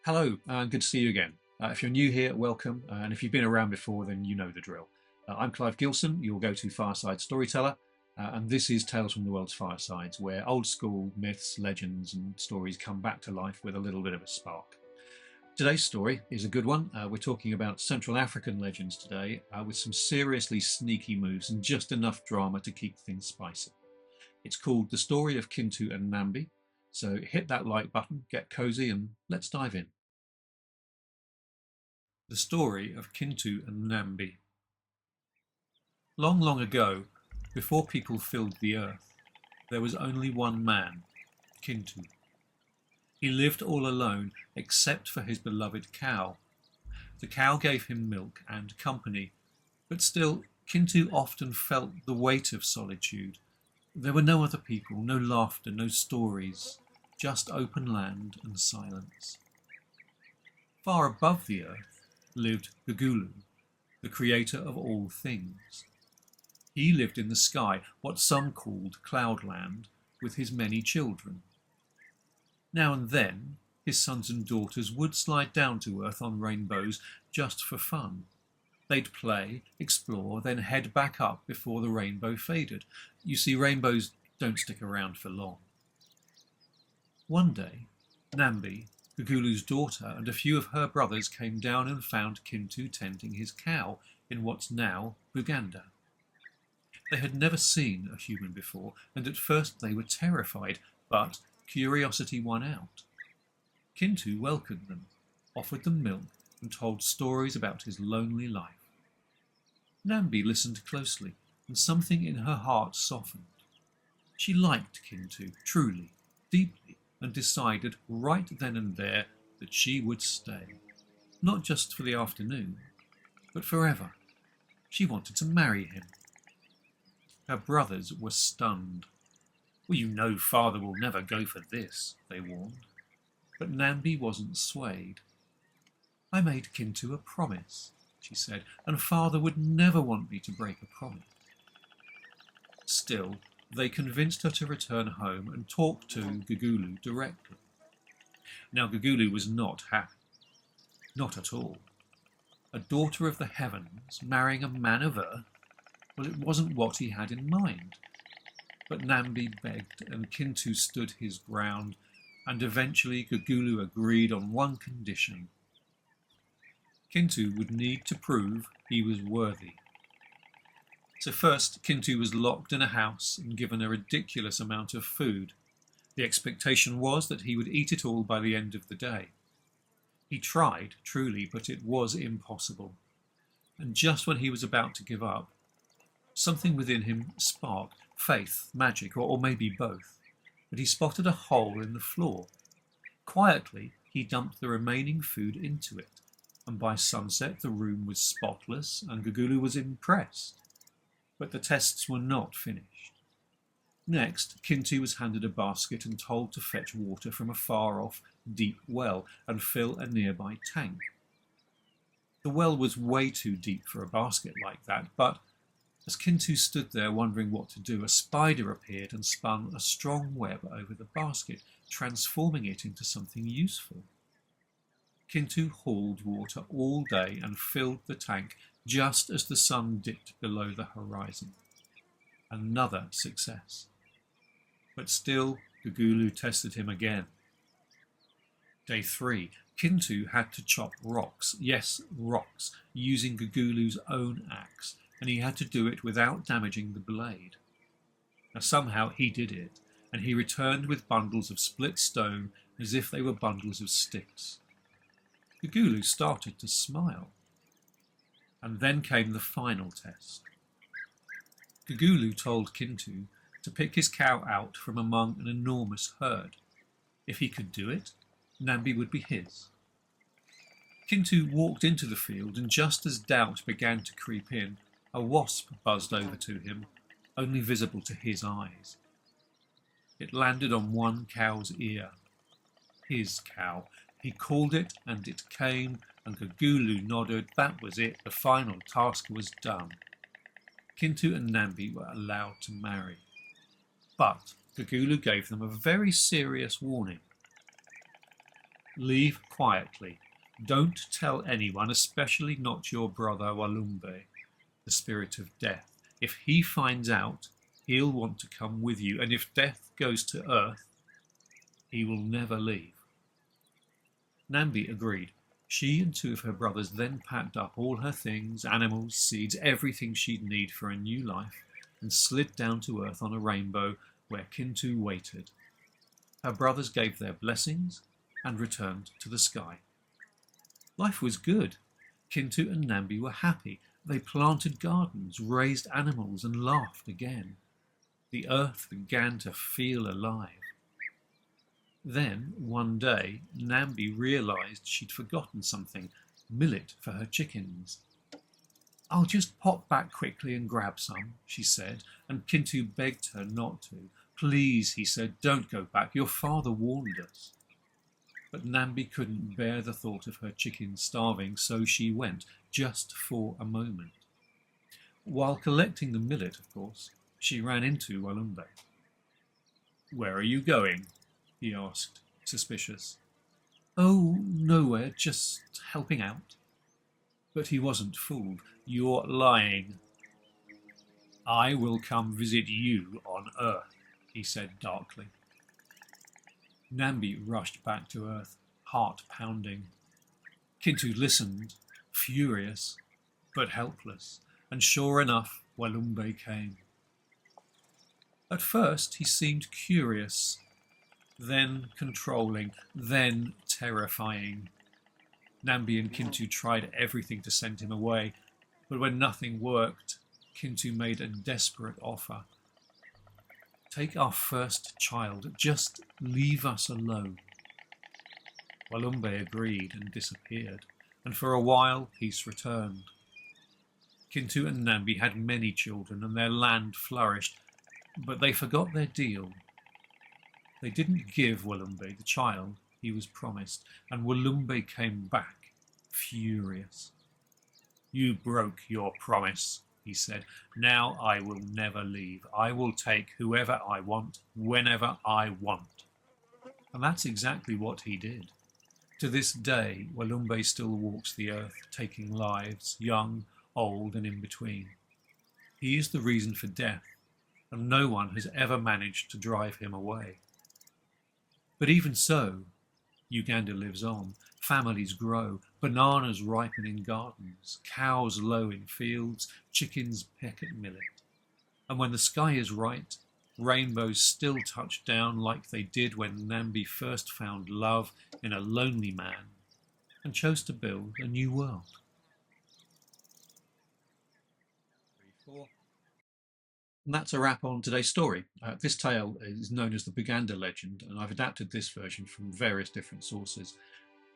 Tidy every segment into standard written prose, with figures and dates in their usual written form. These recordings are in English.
Hello, and good to see you again. If you're new here, welcome, and if you've been around before, then you know the drill. I'm Clive Gilson, your go-to fireside storyteller, and this is Tales from the World's Firesides, where old school myths, legends, and stories come back to life with a little bit of a spark. Today's story is a good one. We're talking about Central African legends today, with some seriously sneaky moves and just enough drama to keep things spicy. It's called The Story of Kintu and Nambi, so hit that like button, get cozy, and let's dive in. The Story of Kintu and Nambi. Long, long ago, before people filled the earth, there was only one man, Kintu. He lived all alone except for his beloved cow. The cow gave him milk and company, but still Kintu often felt the weight of solitude. There were no other people, no laughter, no stories, just open land and silence. Far above the earth lived Gugulu, the creator of all things. He lived in the sky, what some called cloudland, with his many children. Now and then, his sons and daughters would slide down to earth on rainbows just for fun. They'd play, explore, then head back up before the rainbow faded. You see, rainbows don't stick around for long. One day, Nambi, Gugulu's daughter, and a few of her brothers came down and found Kintu tending his cow in what's now Buganda. They had never seen a human before, and at first they were terrified, but curiosity won out. Kintu welcomed them, offered them milk, and told stories about his lonely life. Nambi listened closely, and something in her heart softened. She liked Kintu, truly, deeply, and decided right then and there that she would stay. Not just for the afternoon, but forever. She wanted to marry him. Her brothers were stunned. "Well, you know father will never go for this," they warned. But Nambi wasn't swayed. "I made Kintu a promise," she said, "and father would never want me to break a promise." Still, they convinced her to return home and talk to Gugulu directly. Now Gugulu was not happy. Not at all. A daughter of the heavens marrying a man of earth? Well, it wasn't what he had in mind. But Nambi begged and Kintu stood his ground, and eventually Gugulu agreed on one condition. Kintu would need to prove he was worthy. So first, Kintu was locked in a house and given a ridiculous amount of food. The expectation was that he would eat it all by the end of the day. He tried, truly, but it was impossible. And just when he was about to give up, something within him sparked faith, magic, or maybe both. But he spotted a hole in the floor. Quietly, he dumped the remaining food into it, and by sunset the room was spotless, and Gugulu was impressed. But the tests were not finished. Next, Kintu was handed a basket and told to fetch water from a far-off, deep well and fill a nearby tank. The well was way too deep for a basket like that, but as Kintu stood there wondering what to do, a spider appeared and spun a strong web over the basket, transforming it into something useful. Kintu hauled water all day and filled the tank just as the sun dipped below the horizon. Another success. But still, Gugulu tested him again. Day 3, Kintu had to chop rocks, yes, rocks, using Gugulu's own axe, and he had to do it without damaging the blade. Now somehow he did it, and he returned with bundles of split stone as if they were bundles of sticks. Gugulu started to smile. And then came the final test. Gugulu told Kintu to pick his cow out from among an enormous herd. If he could do it, Nambi would be his. Kintu walked into the field, and just as doubt began to creep in, a wasp buzzed over to him, only visible to his eyes. It landed on one cow's ear. His cow. He called it, and it came, and Gugulu nodded. That was it. The final task was done. Kintu and Nambi were allowed to marry. But Gugulu gave them a very serious warning. Leave quietly. Don't tell anyone, especially not your brother Walumbe, the spirit of death. If he finds out, he'll want to come with you, and if death goes to earth, he will never leave." Nambi agreed. She and two of her brothers then packed up all her things, animals, seeds, everything she'd need for a new life, and slid down to earth on a rainbow where Kintu waited. Her brothers gave their blessings and returned to the sky. Life was good. Kintu and Nambi were happy. They planted gardens, raised animals, and laughed again. The earth began to feel alive. Then, one day, Nambi realised she'd forgotten something, millet for her chickens. "I'll just pop back quickly and grab some," she said, and Kintu begged her not to. "Please," he said, "don't go back. Your father warned us." But Nambi couldn't bear the thought of her chickens starving, so she went, just for a moment. While collecting the millet, of course, she ran into Walumbe. "Where are you going?" he asked, suspicious. "Oh, nowhere, just helping out." But he wasn't fooled. "You're lying." "I will come visit you on Earth," he said darkly. Nambi rushed back to Earth, heart pounding. Kintu listened, furious but helpless, and sure enough, Walumbe came. At first he seemed curious, then controlling, then terrifying. Nambi and Kintu tried everything to send him away, but when nothing worked, Kintu made a desperate offer. "Take our first child, just leave us alone." Walumbe agreed and disappeared, and for a while peace returned. Kintu and Nambi had many children and their land flourished, but they forgot their deal. They didn't give Walumbe the child he was promised, and Walumbe came back, furious. "You broke your promise," he said. "Now I will never leave. I will take whoever I want, whenever I want." And that's exactly what he did. To this day, Walumbe still walks the earth, taking lives, young, old, and in between. He is the reason for death, and no one has ever managed to drive him away. But even so, Uganda lives on. Families grow, bananas ripen in gardens, cows low in fields, chickens peck at millet. And when the sky is right, rainbows still touch down like they did when Nambi first found love in a lonely man and chose to build a new world. 3, 4. And that's a wrap on today's story. This tale is known as the Buganda Legend, and I've adapted this version from various different sources.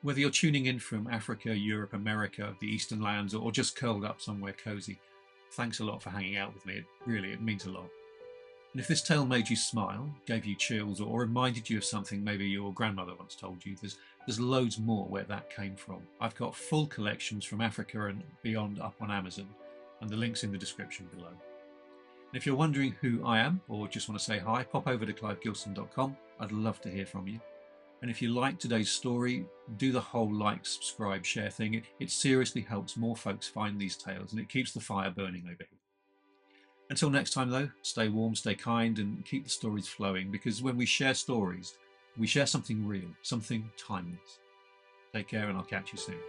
Whether you're tuning in from Africa, Europe, America, the Eastern lands, or just curled up somewhere cosy, thanks a lot for hanging out with me. It means a lot. And if this tale made you smile, gave you chills, or reminded you of something maybe your grandmother once told you, there's loads more where that came from. I've got full collections from Africa and beyond up on Amazon, and the link's in the description below. And if you're wondering who I am, or just want to say hi, pop over to clivegilson.com. I'd love to hear from you. And if you like today's story, do the whole like, subscribe, share thing. It seriously helps more folks find these tales, and it keeps the fire burning over here. Until next time though, stay warm, stay kind, and keep the stories flowing, because when we share stories, we share something real, something timeless. Take care, and I'll catch you soon.